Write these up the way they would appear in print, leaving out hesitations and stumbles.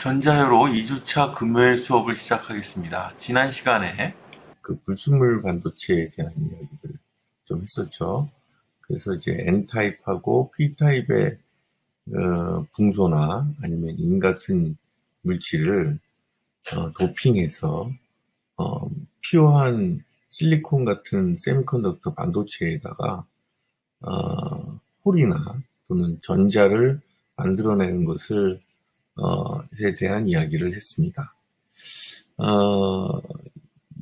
전자회로 2주차 금요일 수업을 시작하겠습니다. 지난 시간에 그 불순물 반도체에 대한 이야기를 좀 했었죠. 그래서 이제 N타입하고 P타입의 붕소나 아니면 인 같은 물질을 도핑해서 필요한 실리콘 같은 세미컨덕터 반도체에다가 홀이나 또는 전자를 만들어내는 것을 에 대한 이야기를 했습니다.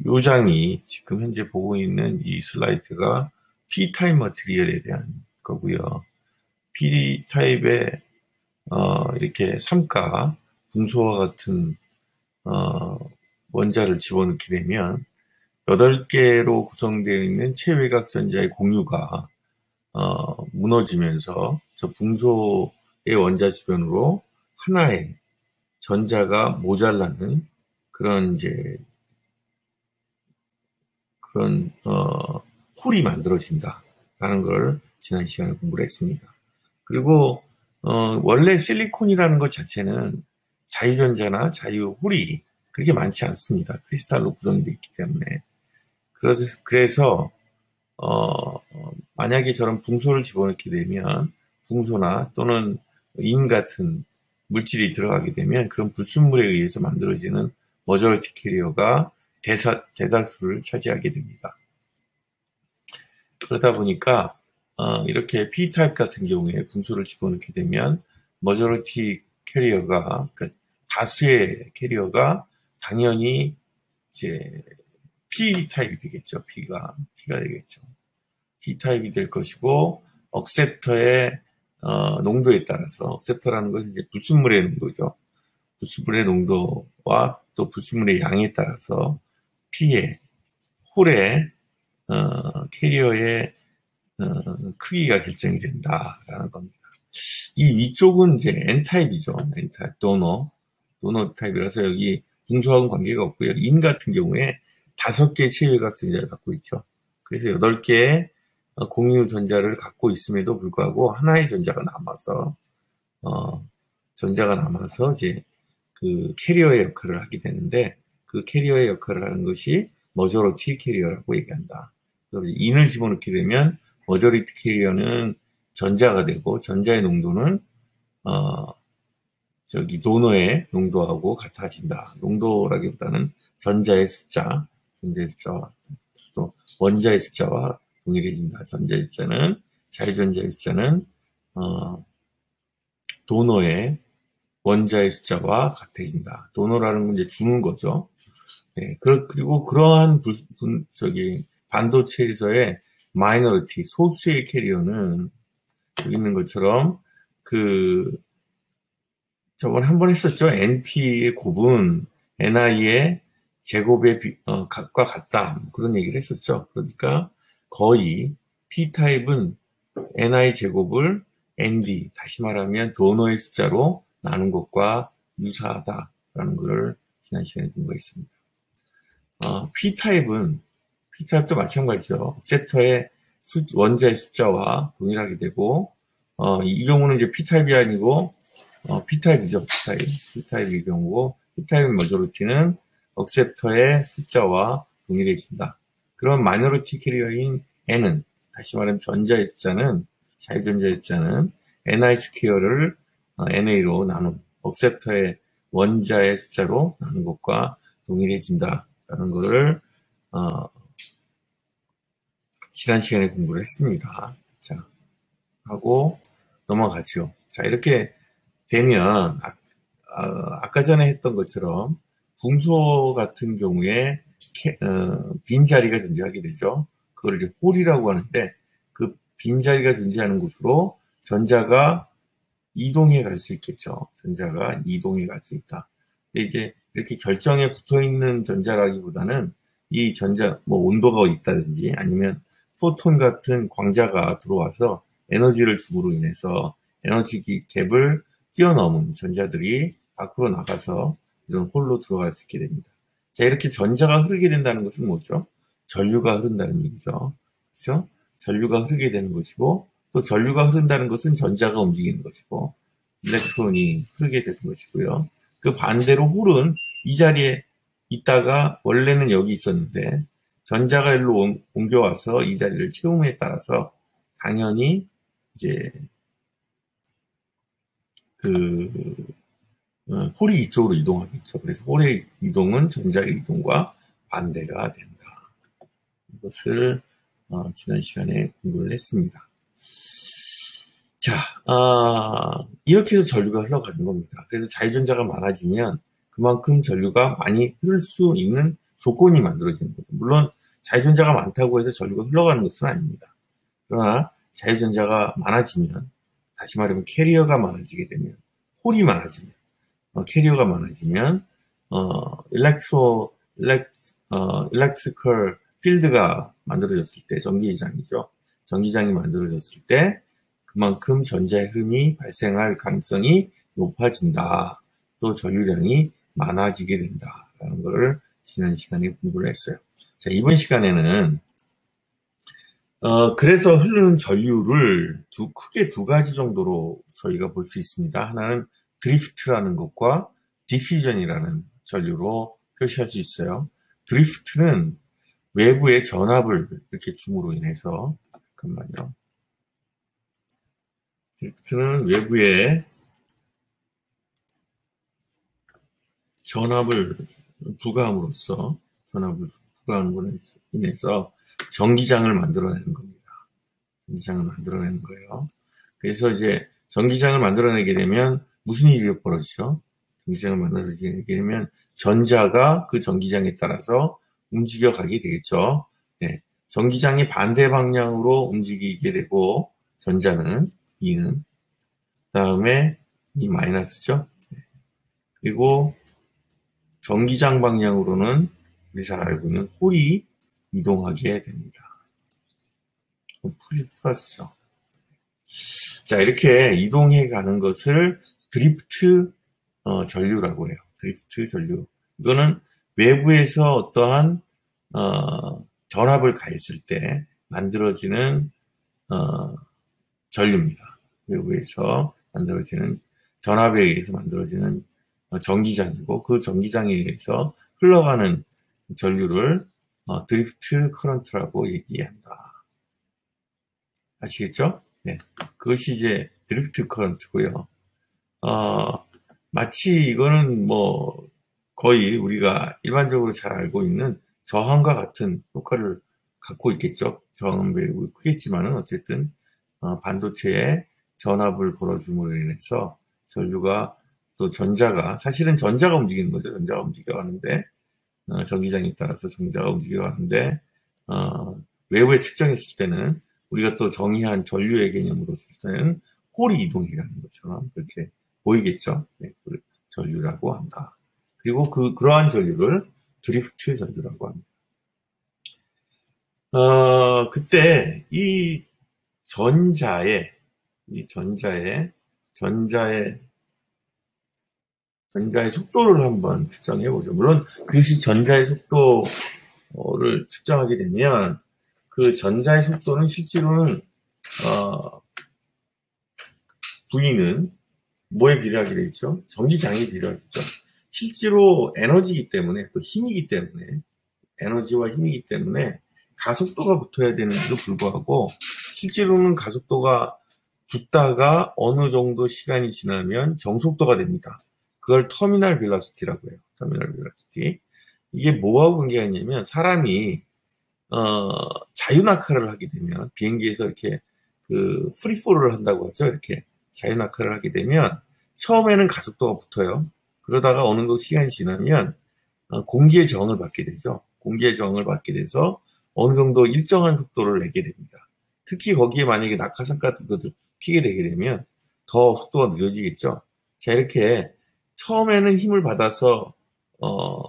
요 장이 지금 현재 보고 있는 이 슬라이드가 P타입 머티리얼에 대한 거고요. P타입에 이렇게 삼가 분소와 같은 원자를 집어넣게 되면 8개로 구성되어 있는 체외각 전자의 공유가 무너지면서 저 붕소의 원자 주변으로 하나의 전자가 모자라는 그런 홀이 만들어진다라는 걸 지난 시간에 공부를 했습니다. 그리고 원래 실리콘이라는 것 자체는 자유전자나 자유홀이 그렇게 많지 않습니다. 크리스탈로 구성이 되어 있기 때문에. 그래서 만약에 저런 붕소를 집어넣게 되면 붕소나 또는 인 같은 물질이 들어가게 되면 그런 불순물에 의해서 만들어지는 머저리티 캐리어가 대다수를 차지하게 됩니다. 그러다 보니까 이렇게 P타입 같은 경우에 붕소를 집어넣게 되면 머저리티 캐리어가 그러니까 다수의 캐리어가 당연히 이제 P타입이 되겠죠. P가 되겠죠. P타입이 될 것이고 억셉터의 농도에 따라서 억셉터라는 것은 이제 불순물의 농도죠. 불순물의 농도와 또 불순물의 양에 따라서 P의 홀의 캐리어의 크기가 결정이 된다라는 겁니다. 이 위쪽은 이제 N타입이죠. N타입 도너 타입이라서 여기 붕소하고는 관계가 없고요. 인 같은 경우에 5개의 체외각 전자를 갖고 있죠. 그래서 8개의 공유 전자를 갖고 있음에도 불구하고 하나의 전자가 남아서 이제 그 캐리어의 역할을 하게 되는데 그 캐리어의 역할을 하는 것이 머저리티 캐리어라고 얘기한다. 그래서 인을 집어넣게 되면 머저리티 캐리어는 전자가 되고 전자의 농도는 도너의 농도하고 같아진다. 농도라기보다는 전자의 숫자와 또 원자의 숫자와 동일해진다. 전자의 숫자는 자유전자의 숫자는 도너의 원자의 숫자와 같아진다. 도너라는 건 이제 주는 거죠. 네, 그리고 그러한 반도체에서의 마이너리티, 소수의 캐리어는 여기 있는 것처럼 저번에 한 번 했었죠. NP의 곱은 NI의 제곱의 값과 같다. 그런 얘기를 했었죠. 그러니까 거의 P타입은 NI 제곱을 ND, 다시 말하면 도너의 숫자로 나눈 것과 유사하다라는 것을 지난 시간에 공부했습니다. P타입도 마찬가지죠. 섹터의 원자의 숫자와 동일하게 되고, 이 경우는 이제 P타입이 아니고, P타입이죠. P타입의 경우고, P타입의 머저리티는 억셉터의 숫자와 동일해진다. 그럼 마이너리티 캐리어인 N은, 다시 말하면 전자의 숫자는, 자유전자의 숫자는 Ni 스퀘어를 NA로 나눈 억셉터의 원자의 숫자로 나눈 것과 동일해진다라는 것을 지난 시간에 공부를 했습니다. 자, 하고 넘어가죠. 자, 이렇게 되면 아까 전에 했던 것처럼 붕소 같은 경우에 빈자리가 존재하게 되죠. 그걸 이제 홀이라고 하는데 그 빈자리가 존재하는 곳으로 전자가 이동해 갈 수 있겠죠. 전자가 이동해 갈 수 있다. 근데 이제 이렇게 결정에 붙어 있는 전자라기보다는 이 전자, 온도가 있다든지 아니면 포톤 같은 광자가 들어와서 에너지를 줌으로 인해서 에너지 갭을 뛰어넘은 전자들이 밖으로 나가서 이런 홀로 들어갈 수 있게 됩니다. 자, 이렇게 전자가 흐르게 된다는 것은 뭐죠? 전류가 흐른다는 얘기죠. 그렇죠? 전류가 흐르게 되는 것이고 또 전류가 흐른다는 것은 전자가 움직이는 것이고 일렉트론이 흐르게 되는 것이고요. 그 반대로 홀은 이 자리에 있다가 원래는 여기 있었는데 전자가 일로 옮겨와서 이 자리를 채움에 따라서 당연히 이제 홀이 이쪽으로 이동하겠죠. 그래서 홀의 이동은 전자의 이동과 반대가 된다. 이것을 지난 시간에 공부를 했습니다. 자, 이렇게 해서 전류가 흘러가는 겁니다. 그래서 자유전자가 많아지면 그만큼 전류가 많이 흐를 수 있는 조건이 만들어지는 거죠. 물론 자유전자가 많다고 해서 전류가 흘러가는 것은 아닙니다. 그러나 자유전자가 많아지면, 다시 말하면 캐리어가 많아지게 되면, 홀이 많아지면, 캐리어가 많아지면 일렉트리컬 필드가 만들어졌을 때, 전기장이죠. 전기장이 만들어졌을 때 그만큼 전자의 흐름이 발생할 가능성이 높아진다. 또 전류량이 많아지게 된다라는 것을 지난 시간에 공부를 했어요. 자, 이번 시간에는 그래서 흐르는 전류를 크게 두 가지 정도로 저희가 볼 수 있습니다. 하나는 드리프트라는 것과 디퓨전이라는 전류로 표시할 수 있어요. 드리프트는 외부의 전압을 이렇게 줌으로 인해서, 잠깐만요. 드리프트는 외부의 전압을 부과함으로써, 전압을 부과함으로 인해서 전기장을 만들어내는 겁니다. 전기장을 만들어내는 거예요. 그래서 이제 전기장을 만들어내게 되면 무슨 일이 벌어지죠? 전기장을 만들어내게 되면 전자가 그 전기장에 따라서 움직여가게 되겠죠. 네. 전기장이 반대 방향으로 움직이게 되고 전자는 E는 다음에 이 마이너스죠. 네. 그리고 전기장 방향으로는 우리 잘 알고 있는 홀이 이동하게 됩니다. 플러스죠. 자, 이렇게 이동해 가는 것을 드리프트 전류라고 해요. 드리프트 전류. 이거는 외부에서 어떠한 전압을 가했을 때 만들어지는 전류입니다. 외부에서 만들어지는 전압에 의해서 만들어지는 전기장이고, 그 전기장에 의해서 흘러가는 전류를 드리프트 커런트라고 얘기한다. 아시겠죠? 네. 그것이 이제 드리프트 커런트고요. 마치 이거는 뭐 거의 우리가 일반적으로 잘 알고 있는 저항과 같은 효과를 갖고 있겠죠. 저항은 매우 크겠지만은 어쨌든 반도체에 전압을 걸어줌으로 인해서 전류가, 또 전자가, 사실은 전자가 움직이는 거죠. 전자가 움직여가는데 전기장에 따라서 전자가 움직여가는데 외부에 측정했을 때는 우리가 또 정의한 전류의 개념으로 쓸 때는 홀이 이동해가는 것처럼 그렇게 보이겠죠. 네, 그걸 전류라고 한다. 그리고 그러한 전류를 드리프트 전류라고 합니다. 그때 이 전자의 속도를 한번 측정해 보죠. 물론 그것이 전자의 속도를 측정하게 되면 그 전자의 속도는 실제로는 V는 뭐에 비례하게 되겠죠? 전기장에 비례하겠죠. 실제로 에너지이기 때문에, 또 힘이기 때문에, 에너지와 힘이기 때문에 가속도가 붙어야 되는데도 불구하고 실제로는 가속도가 붙다가 어느 정도 시간이 지나면 정속도가 됩니다. 그걸 터미널 벨로시티라고 해요. 터미널 벨로시티. 이게 뭐하고 관계가 있냐면, 사람이 자유낙하를 하게 되면, 비행기에서 이렇게 프리폴을 한다고 하죠. 이렇게 자유낙하를 하게 되면 처음에는 가속도가 붙어요. 그러다가 어느 정도 시간이 지나면 공기의 저항을 받게 되죠. 공기의 저항을 받게 돼서 어느 정도 일정한 속도를 내게 됩니다. 특히 거기에 만약에 낙하산 같은 것들 피게 되게 되면 더 속도가 느려지겠죠. 자, 이렇게 처음에는 힘을 받아서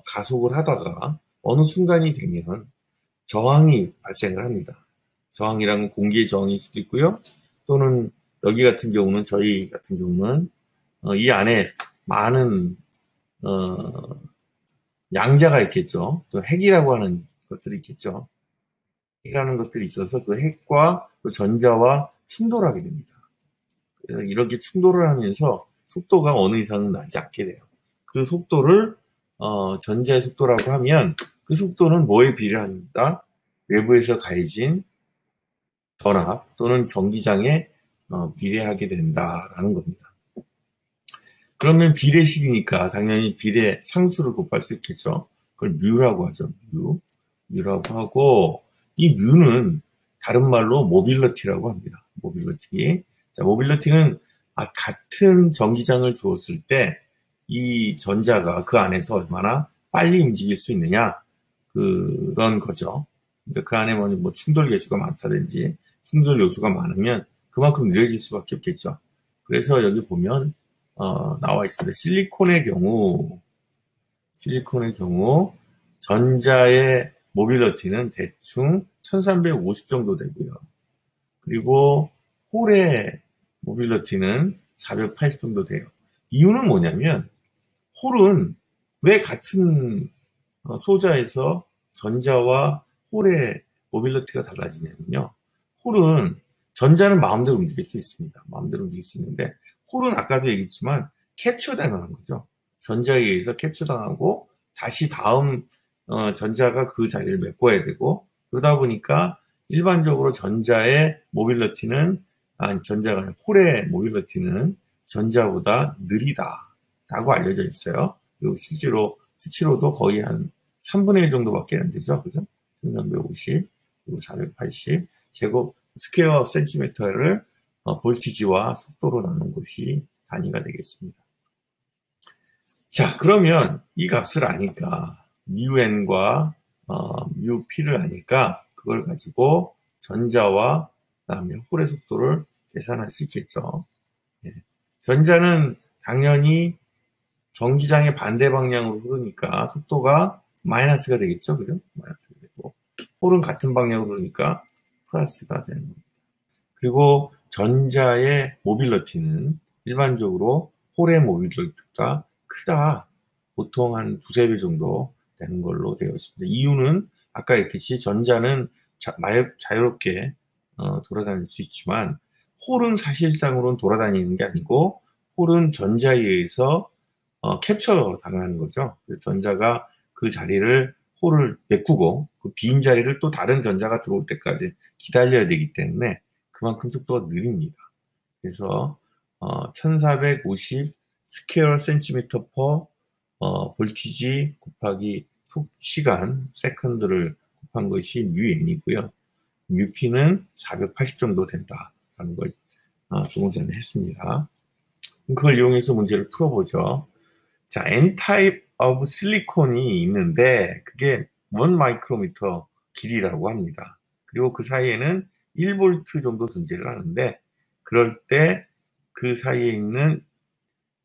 가속을 하다가 어느 순간이 되면 저항이 발생을 합니다. 저항이란 공기의 저항일 수도 있고요. 또는 여기 같은 경우는, 저희 같은 경우는 이 안에 많은 양자가 있겠죠. 또 핵이라고 하는 것들이 있겠죠. 핵이라는 것들이 있어서 그 핵과 그 전자와 충돌하게 됩니다. 그래서 이렇게 충돌을 하면서 속도가 어느 이상은 나지 않게 돼요. 그 속도를 전자의 속도라고 하면 그 속도는 뭐에 비례한다? 외부에서 가해진 전압 또는 전기장에 비례하게 된다라는 겁니다. 그러면 비례식이니까 당연히 비례 상수를 곱할 수 있겠죠. 그걸 뮤라고 하죠. 뮤라고 하고, 이 뮤는 다른 말로 모빌러티라고 합니다. 모빌러티. 자, 모빌러티는 같은 전기장을 주었을 때 이 전자가 그 안에서 얼마나 빨리 움직일 수 있느냐, 그런 거죠. 그러니까 그 안에 뭐 충돌 계수가 많다든지 충돌 요소가 많으면 그만큼 느려질 수밖에 없겠죠. 그래서 여기 보면 나와 있습니다. 실리콘의 경우 전자의 모빌러티는 대충 1350 정도 되고요. 그리고 홀의 모빌러티는 480 정도 돼요. 이유는 뭐냐면 홀은 왜 같은 소자에서 전자와 홀의 모빌러티가 달라지냐면요. 홀은 전자는 마음대로 움직일 수 있습니다. 마음대로 움직일 수 있는데 홀은 아까도 얘기했지만 캡처당하는 거죠. 전자에 의해서 캡처당하고 다시 다음 전자가 그 자리를 메꿔야 되고, 그러다 보니까 일반적으로 전자의 모빌러티는 전자가 아니라 홀의 모빌러티는 전자보다 느리다라고 알려져 있어요. 그리고 실제로 수치로도 거의 한 3분의 1 정도밖에 안 되죠. 그죠? 1350 그리고 480 제곱 스퀘어 센티미터를 볼티지와 속도로 나눈 것이 단위가 되겠습니다. 자, 그러면 이 값을 아니까 μn과 μp를 아니까 그걸 가지고 전자와 그다음에 홀의 속도를 계산할 수 있겠죠. 예. 전자는 당연히 전기장의 반대 방향으로 흐르니까 속도가 마이너스가 되겠죠. 그죠? 마이너스가 되고, 홀은 같은 방향으로 흐르니까 플러스가 되는 겁니다. 그리고 전자의 모빌러티는 일반적으로 홀의 모빌러티가 크다. 보통 한 두세 배 정도 되는 걸로 되어 있습니다. 이유는 아까 했듯이 전자는 자유롭게 돌아다닐 수 있지만 홀은 사실상으로는 돌아다니는 게 아니고 홀은 전자에 의해서 캡처 당하는 거죠. 그래서 전자가 그 자리를 홀을 메꾸고 그 빈 자리를 또 다른 전자가 들어올 때까지 기다려야 되기 때문에 그만큼 속도가 느립니다. 그래서 1450 스퀘어 센티미터 퍼 볼티지 곱하기 시간 세컨드를 곱한 것이 μn이고요. μp는 480 정도 된다라는 걸 조금 전에 했습니다. 그걸 이용해서 문제를 풀어보죠. 자, N-type of 실리콘이 있는데 그게 1 마이크로미터 길이라고 합니다. 그리고 그 사이에는 1볼트 정도 존재를 하는데 그럴 때 그 사이에 있는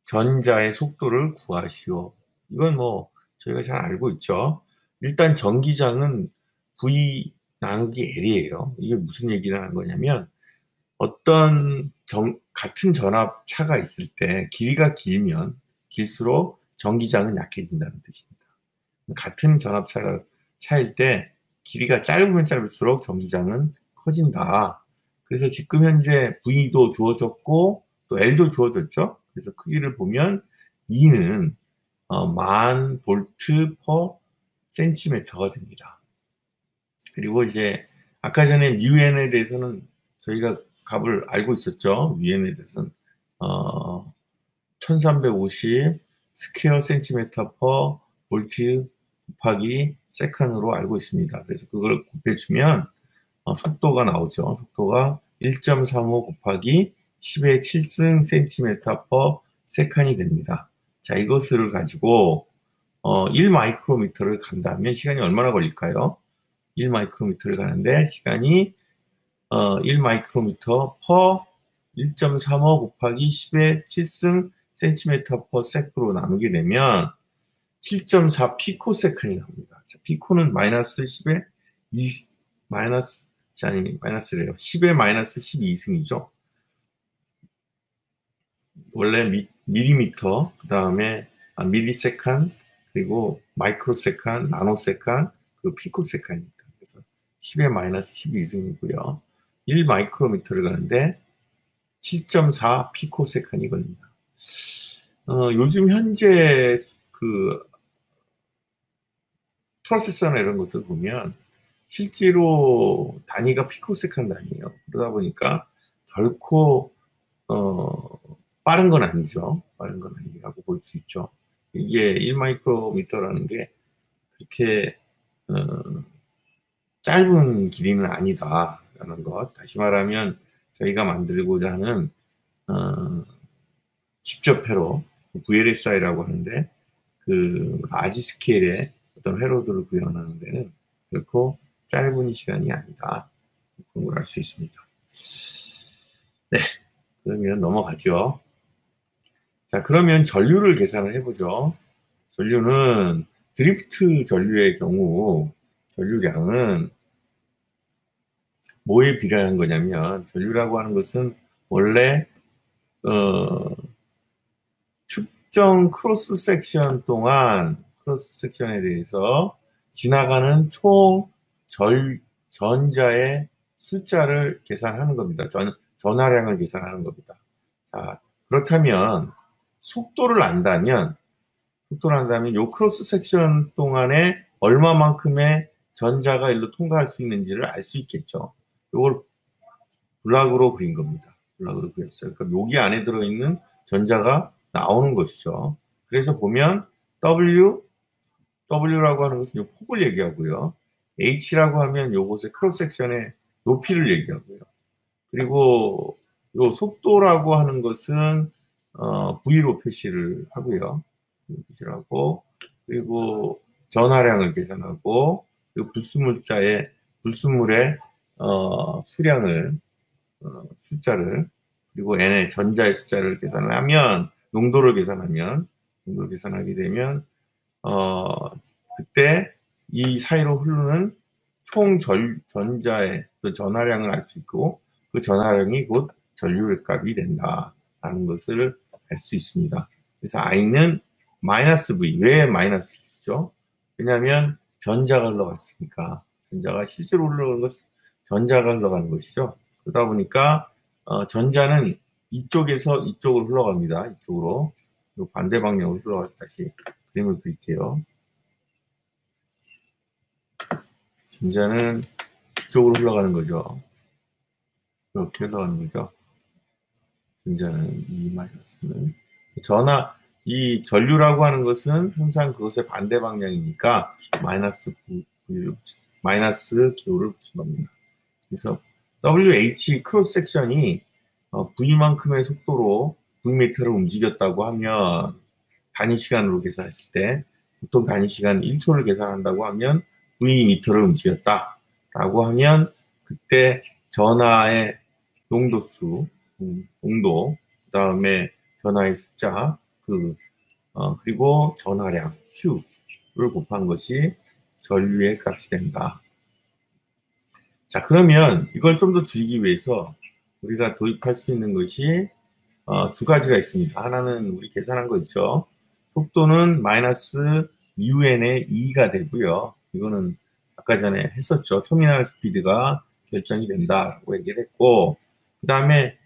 전자의 속도를 구하시오. 이건 뭐 저희가 잘 알고 있죠. 일단 전기장은 V 나누기 L이에요. 이게 무슨 얘기를 하는 거냐면 어떤 같은 전압 차가 있을 때 길이가 길면 길수록 전기장은 약해진다는 뜻입니다. 같은 전압 차일 때 길이가 짧으면 짧을수록 전기장은 커진다. 그래서 지금 현재 V도 주어졌고 또 L도 주어졌죠. 그래서 크기를 보면 E는 10,000 볼트 퍼 센티미터가 됩니다. 그리고 이제 아까 전에 μn에 대해서는 저희가 값을 알고 있었죠. μn에 대해서는 1350 스퀘어 센티미터 퍼 볼트 곱하기 세컨으로 알고 있습니다. 그래서 그걸 곱해주면 속도가 나오죠. 속도가 1.35 곱하기 10의 7승 센티미터 퍼 세컨이 됩니다. 자, 이것을 가지고 1 마이크로미터를 간다면 시간이 얼마나 걸릴까요? 1 마이크로미터를 가는데 시간이 1 마이크로미터 퍼 1.35 곱하기 10의 7승 센티미터 퍼 세크로 나누게 되면 7.4 피코세컨이 나옵니다. 자, 피코는 마이너스 10의 2, 마이너스래요. 10의 마이너스 12승이죠. 원래 밀리미터, 그 다음에 밀리세컨, 그리고 마이크로세컨, 나노세컨, 그리고 피코세컨입니다. 그래서 10의 마이너스 12승이고요. 1 마이크로미터를 가는데 7.4 피코세컨이 걸립니다. 요즘 현재 그 프로세서나 이런 것들 보면 실제로 단위가 피코세컨드 단위예요. 그러다 보니까 결코 빠른 건 아니죠. 빠른 건 아니라고 볼 수 있죠. 이게 1마이크로미터라는 게 그렇게 짧은 길이는 아니다라는 것. 다시 말하면 저희가 만들고자 하는 직접 회로 VLSI라고 하는데 그 라지 스케일의 어떤 회로들을 구현하는 데는 결코 짧은 시간이 아니다. 그런 걸 알 수 있습니다. 네, 그러면 넘어가죠. 자, 그러면 전류를 계산을 해보죠. 전류는 드리프트 전류의 경우 전류량은 뭐에 비례한 거냐면 전류라고 하는 것은 원래 특정 크로스 섹션 동안 크로스 섹션에 대해서 지나가는 총 전자의 숫자를 계산하는 겁니다. 전하량을 계산하는 겁니다. 자, 그렇다면 속도를 안다면 요 크로스 섹션 동안에 얼마만큼의 전자가 일로 통과할 수 있는지를 알 수 있겠죠. 이걸 블락으로 그린 겁니다. 블락으로 그렸어요. 그러니까 여기 안에 들어있는 전자가 나오는 것이죠. 그래서 보면 W라고 하는 것은 이 폭을 얘기하고요. H라고 하면 요것의 크로스 섹션의 높이를 얘기하고요. 그리고 요 속도라고 하는 것은 V로 표시를 하고요. 표시를 하고, 그리고 전하량을 계산하고, 그리고 불순물의 수량을 숫자를, 그리고 n의 전자의 숫자를 계산을 하면, 농도를 계산하게 되면 그때 이 사이로 흐르는 총 전자의 전하량을 알 수 있고, 그 전하량이 곧 전류의 값이 된다라는 것을 알 수 있습니다. 그래서 I는 마이너스 V. 왜 마이너스죠? 왜냐하면 전자가 흘러갔으니까. 전자가 실제로 흘러가는 것은 전자가 흘러가는 것이죠. 그러다 보니까 전자는 이쪽에서 이쪽으로 흘러갑니다. 이쪽으로. 반대 방향으로 흘러가서 다시 그림을 그릴게요. 전자는 이쪽으로 흘러가는 거죠. 이렇게 흘러가는 거죠. 전자는 이 마이너스는 이 전류라고 하는 것은 항상 그것의 반대 방향이니까 마이너스 기호를 붙인 겁니다. 그래서 WH 크로스 섹션이 V만큼의 속도로 V미터를 움직였다고 하면 단위 시간으로 계산했을 때 보통 단위 시간 1초를 계산한다고 하면 V미터를 움직였다라고 하면 그때 전하의 농도, 그 다음에 전하의 숫자, 그리고 전하량, Q를 곱한 것이 전류의 값이 된다. 자, 그러면 이걸 좀 더 줄이기 위해서 우리가 도입할 수 있는 것이 두 가지가 있습니다. 하나는 우리 계산한 거 있죠. 속도는 마이너스 un의 2가 되고요. 이거는 아까 전에 했었죠. 터미널 스피드가 결정이 된다라고 얘기를 했고, 그 다음에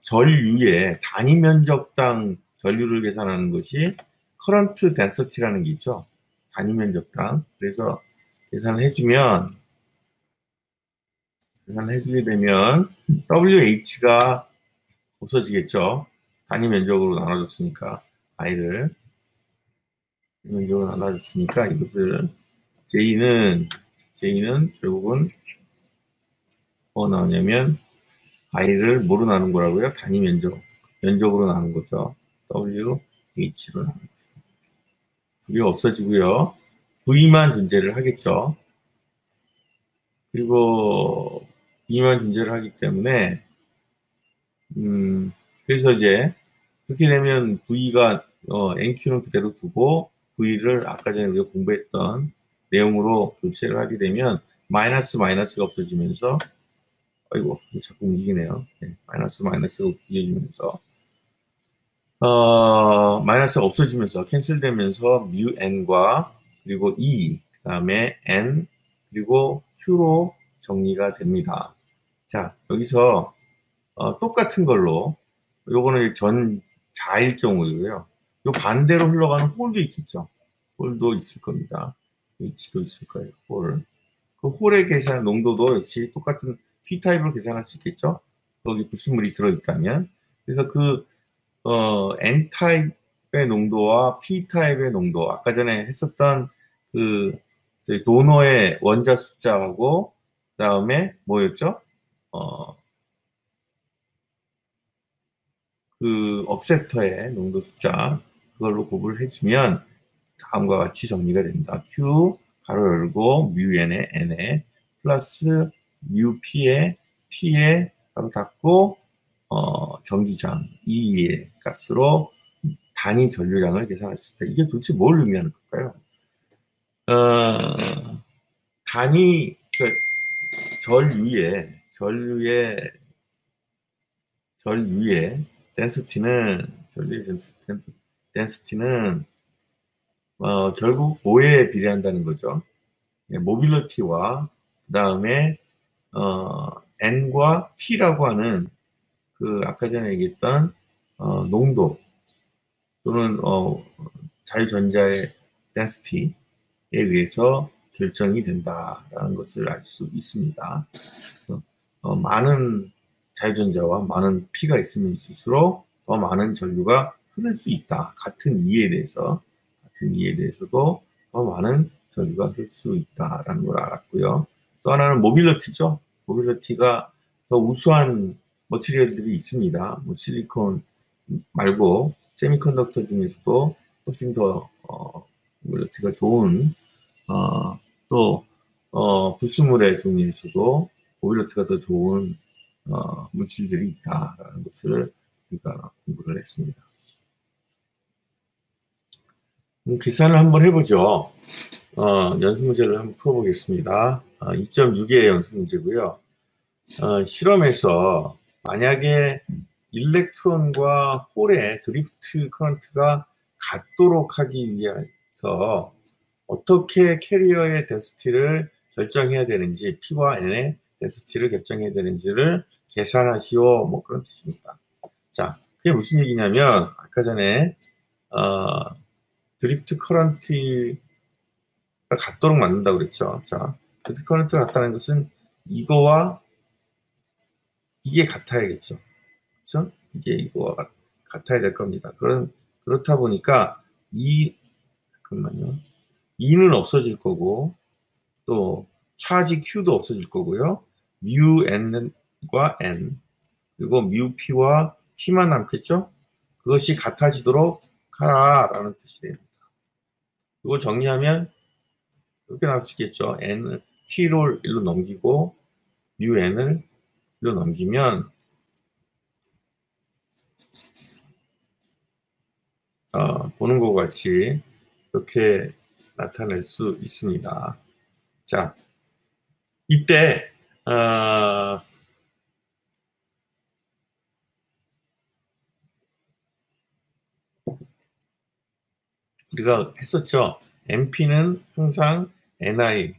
전류의 단위 면적당 전류를 계산하는 것이 커런트 덴서티라는 게 있죠. 단위 면적당. 그래서 계산을 해주게 되면 WH가 없어지겠죠. 단위 면적으로 나눠줬으니까 I를 면적으로 나눠줬으니까 이것을 J는 결국은 뭐 나오냐면 I를 뭐로 나눈 거라고요? 단위 면적으로 나눈 거죠. WH로 나눈 거죠. 그게 없어지고요. V만 존재를 하겠죠. 그리고 V만 존재를 하기 때문에 그래서 이제 그렇게 되면 V가 NQ는 그대로 두고 V를 아까 전에 우리가 공부했던 내용으로 교체를 하게 되면 마이너스가 없어지면서 아이고 자꾸 움직이네요. 네, 마이너스가 없어지면서 마이너스가 없어지면서 캔슬되면서 mu n과 그리고 E 그다음에 n 그리고 q로 정리가 됩니다. 자, 여기서 똑같은 걸로 요거는 전자일 경우이고요. 요 반대로 흘러가는 홀도 있겠죠. 홀도 있을 겁니다. H도 있을 거예요. 홀. 그 홀의 계산 농도도 역시 똑같은 P타입으로 계산할 수 있겠죠? 거기 불순물이 들어있다면. 그래서 그, N타입의 농도와 P타입의 농도, 아까 전에 했었던 그, 저희 도너의 원자 숫자하고, 그 다음에 뭐였죠? 어, 그 억셉터의 농도 숫자, 그걸로 곱을 해주면 다음과 같이 정리가 된다. Q, 가로 열고, 뮤 n에 n에, 플러스 뮤 p에 가로 닫고, 전기장 E의 값으로 단위 전류량을 계산할 수 있다. 이게 도대체 뭘 의미하는 걸까요? 단위, 그 전류의 덴시티는 결국 뭐에 비례한다는 거죠? 예, 모빌리티와 그 다음에 N과 P라고 하는 그 아까 전에 얘기했던 농도 또는 자유전자의 density 에 의해서 결정이 된다라는 것을 알 수 있습니다. 그래서 많은 자유전자와 많은 P가 있으면 있을수록 더 많은 전류가 흐를 수 있다. 같은 이에 대해서도 더 많은 전류가 흐를 수 있다라는 걸 알았고요. 또 하나는 모빌리티죠. 모빌리티가 더 우수한 머티리얼들이 있습니다. 뭐 실리콘 말고 세미컨덕터 중에서도 훨씬 더 모빌리티가 좋은 또 불순물의 종류에서도 모빌리티가 더 좋은 물질들이 있다라는 것을 우리가 공부를 했습니다. 계산을 한번 해보죠. 연습 문제를 한번 풀어보겠습니다. 2.6의 연습 문제고요. 실험에서 만약에 일렉트론과 홀의 드리프트 커런트가 같도록 하기 위해서 어떻게 캐리어의 덴시티를 결정해야 되는지, P와 N의 덴시티를 결정해야 되는지를 계산하시오. 뭐 그런 뜻입니다. 자, 그게 무슨 얘기냐면 아까 전에 드리프트 커런트가 같도록 만든다고 그랬죠. 자, 드리프트 커런트가 같다는 것은 이거와 이게 같아야겠죠. 그렇죠? 이게 이거와 같아야 될 겁니다. 그렇다 보니까 잠깐만요. E는 없어질 거고 또 차지 Q도 없어질 거고요. 뮤 N과 N 그리고 뮤 P와 P만 남겠죠? 그것이 같아지도록 하라라는 뜻이 됩니다. 이걸 정리하면 이렇게 나올 수 있겠죠. N을 P를 1로 넘기고 뮤 N을 1로 넘기면 보는 것 같이 이렇게 나타낼 수 있습니다. 자, 이때 우리가 했었죠. MP는 항상 NI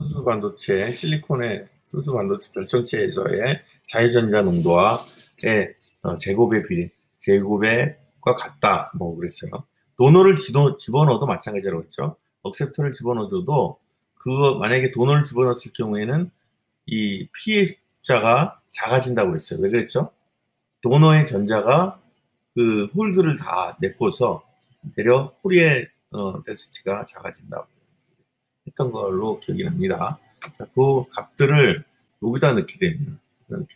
수소 반도체, 실리콘의 수소 반도체 결정체에서의 자유전자 농도와의 제곱과 같다. 뭐 그랬어요. 도너를 집어넣어도 마찬가지라고 했죠. 억셉터를 집어넣어줘도 만약에 도너를 집어넣었을 경우에는 이 P의 숫자가 작아진다고 했어요. 왜 그랬죠? 도너의 전자가 그 홀들을 다 내꼬서 되려 홀의 덴시티가 작아진다고 했던 걸로 기억이 납니다. 자, 그 값들을 여기다 넣게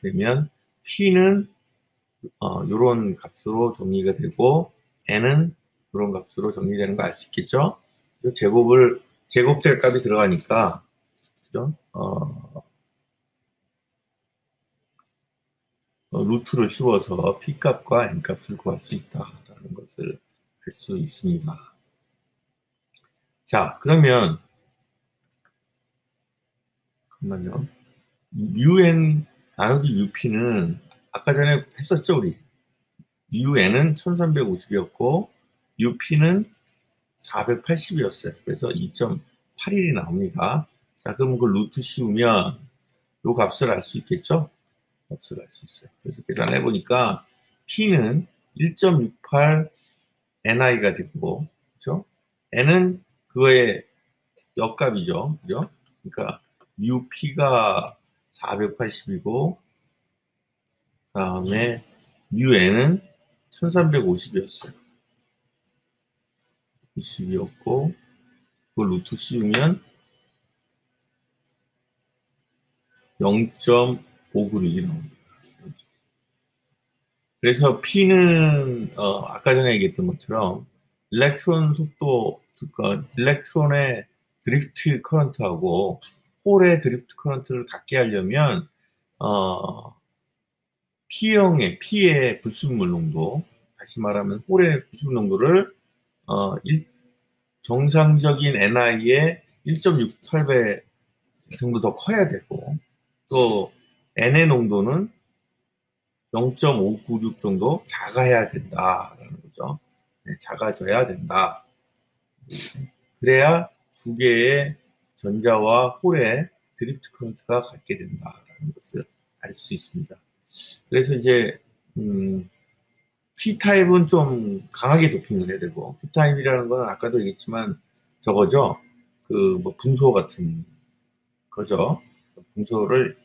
되면 P는 이런 값으로 정리가 되고 N은 이런 값으로 정리되는 거 알 수 있겠죠? 제곱제 값이 들어가니까 그죠? 루트를 씌워서 P 값과 N 값을 구할 수 있다라는 것을 알 수 있습니다. 자, 그러면 잠깐만요. UN 나누기 UP는 아까 전에 했었죠, 우리. UN은 1350이었고 UP는 480이었어요. 그래서 2.81이 나옵니다. 자, 그럼 그 루트 씌우면 이 값을 알 수 있겠죠? 값을 알 수 있어요. 그래서 계산해 보니까 P는 1.68 ni가 되고, 그죠? n은 그거의 역값이죠, 그죠? 그러니까 mu p가 480이고, 다음에 mu n은 1350이었어요. 20이었고, 그걸 루트 씌우면 0.596이 나옵니다. 그래서 P는 아까 전에 얘기했던 것처럼 일렉트론 속도, 그러니까 일렉트론의 드리프트 커런트하고 홀의 드리프트 커런트를 같게 하려면 어, P의 불순물 농도, 다시 말하면 홀의 불순물 농도를 정상적인 NI의 1.68배 정도 더 커야 되고, 또 N의 농도는 0.596 정도 작아야 된다라는 거죠. 네, 작아져야 된다. 그래야 두 개의 전자와 홀의 드리프트 커런트가 같게 된다라는 것을 알 수 있습니다. 그래서 이제 P타입은 좀 강하게 도핑을 해야 되고, P타입이라는 건 아까도 얘기했지만 저거죠. 그 뭐 분소 같은 거죠. 분소를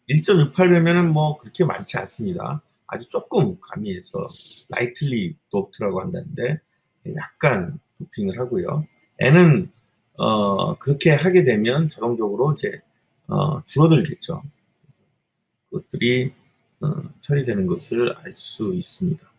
1.68배면은 뭐 그렇게 많지 않습니다. 아주 조금 가미해서 라이틀리 도프트라고 한다는데 약간 도핑을 하고요. N은 그렇게 하게 되면 자동적으로 이제 줄어들겠죠. 그것들이 처리되는 것을 알 수 있습니다.